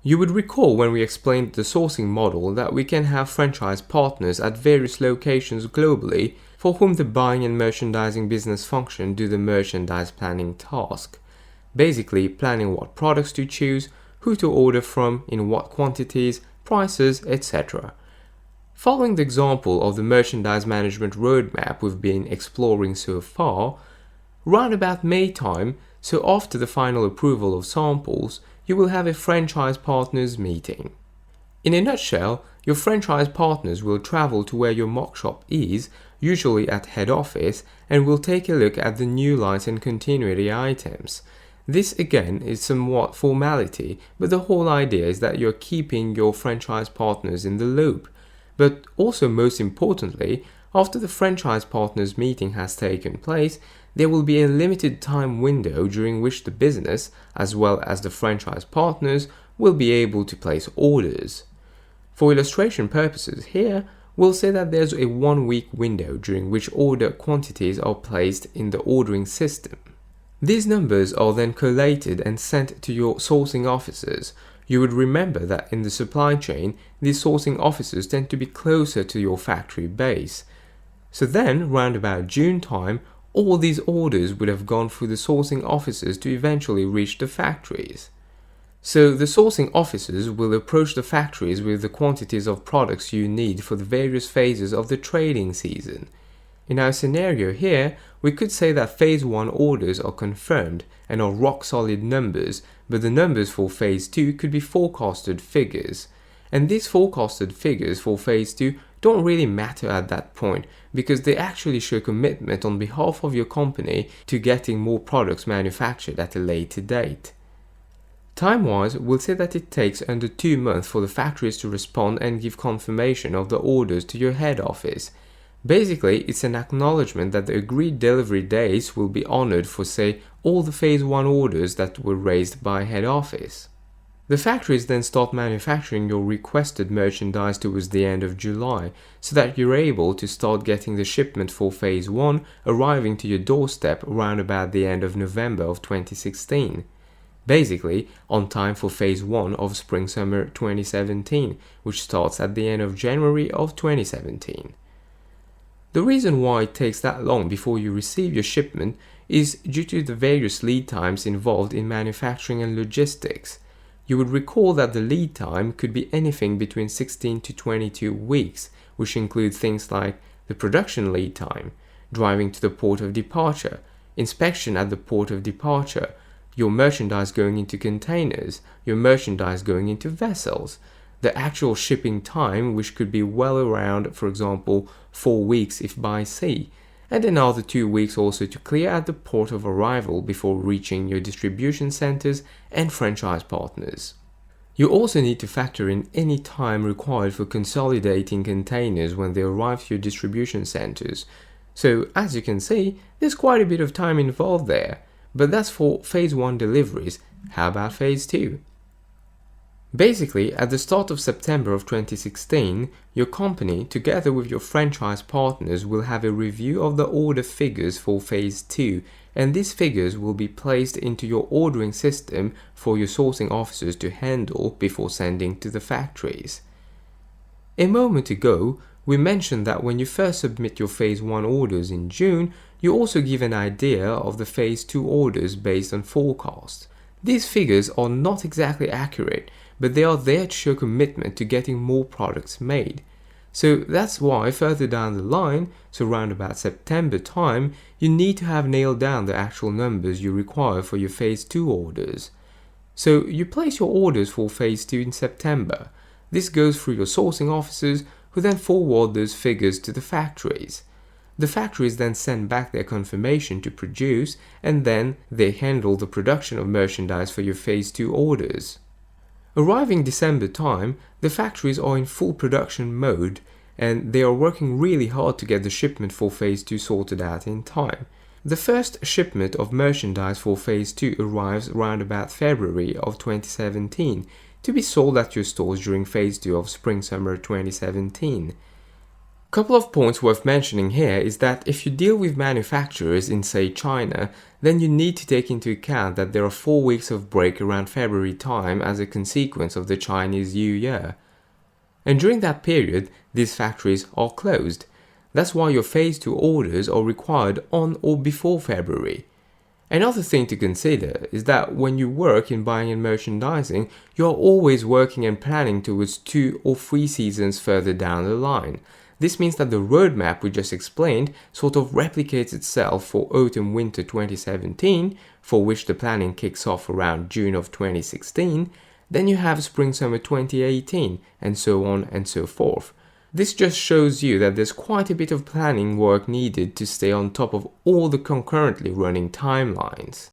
You would recall when we explained the sourcing model that we can have franchise partners at various locations globally for whom the buying and merchandising business function do the merchandise planning task. Basically, planning what products to choose, who to order from, in what quantities, prices, etc. Following the example of the merchandise management roadmap we've been exploring so far, round about May time, so after the final approval of samples, you will have a franchise partners meeting. In a nutshell, your franchise partners will travel to where your mock shop is, usually at head office, and will take a look at the new lines and continuity items. This again is somewhat formality, but the whole idea is that you're keeping your franchise partners in the loop. But also most importantly, after the franchise partners meeting has taken place, there will be a limited time window during which the business, as well as the franchise partners, will be able to place orders. For illustration purposes here, we'll say that there's a 1-week window during which order quantities are placed in the ordering system. These numbers are then collated and sent to your sourcing officers. You would remember that in the supply chain, these sourcing officers tend to be closer to your factory base. So then, round about June time, all these orders would have gone through the sourcing officers to eventually reach the factories. So the sourcing officers will approach the factories with the quantities of products you need for the various phases of the trading season. In our scenario here, we could say that phase 1 orders are confirmed and are rock solid numbers, but the numbers for phase 2 could be forecasted figures. And these forecasted figures for phase 2 don't really matter at that point because they actually show commitment on behalf of your company to getting more products manufactured at a later date. Time-wise, we'll say that it takes under 2 months for the factories to respond and give confirmation of the orders to your head office. Basically, it's an acknowledgement that the agreed delivery dates will be honored for, say, all the phase 1 orders that were raised by head office. The factories then start manufacturing your requested merchandise towards the end of July, so that you're able to start getting the shipment for phase 1 arriving to your doorstep around about the end of November of 2016. Basically, on time for phase 1 of Spring-Summer 2017, which starts at the end of January of 2017. The reason why it takes that long before you receive your shipment is due to the various lead times involved in manufacturing and logistics. You would recall that the lead time could be anything between 16 to 22 weeks, which include things like the production lead time, driving to the port of departure, inspection at the port of departure, your merchandise going into containers, your merchandise going into vessels, the actual shipping time, which could be well around, for example, 4 weeks if by sea, and another 2 weeks also to clear at the port of arrival before reaching your distribution centers and franchise partners. You also need to factor in any time required for consolidating containers when they arrive to your distribution centers. So, as you can see, there's quite a bit of time involved there, but that's for phase 1 deliveries. How about phase 2? Basically, at the start of September of 2016, your company, together with your franchise partners, will have a review of the order figures for phase 2, and these figures will be placed into your ordering system for your sourcing officers to handle before sending to the factories. A moment ago, we mentioned that when you first submit your phase 1 orders in June, you also give an idea of the phase 2 orders based on forecasts. These figures are not exactly accurate, but they are there to show commitment to getting more products made. So that's why further down the line, so around about September time, you need to have nailed down the actual numbers you require for your phase 2 orders. So you place your orders for phase 2 in September. This goes through your sourcing officers, who then forward those figures to the factories. The factories then send back their confirmation to produce, and then they handle the production of merchandise for your phase 2 orders. Arriving December time, the factories are in full production mode, and they are working really hard to get the shipment for phase 2 sorted out in time. The first shipment of merchandise for phase 2 arrives around about February of 2017, to be sold at your stores during phase 2 of Spring-Summer 2017. Couple of points worth mentioning here is that if you deal with manufacturers in, say, China, then you need to take into account that there are 4 weeks of break around February time as a consequence of the Chinese New Year. And during that period, these factories are closed. That's why your phase 2 orders are required on or before February. Another thing to consider is that when you work in buying and merchandising, you are always working and planning towards 2 or 3 seasons further down the line. This means that the roadmap we just explained sort of replicates itself for autumn-winter 2017, for which the planning kicks off around June of 2016, then you have spring-summer 2018, and so on and so forth. This just shows you that there's quite a bit of planning work needed to stay on top of all the concurrently running timelines.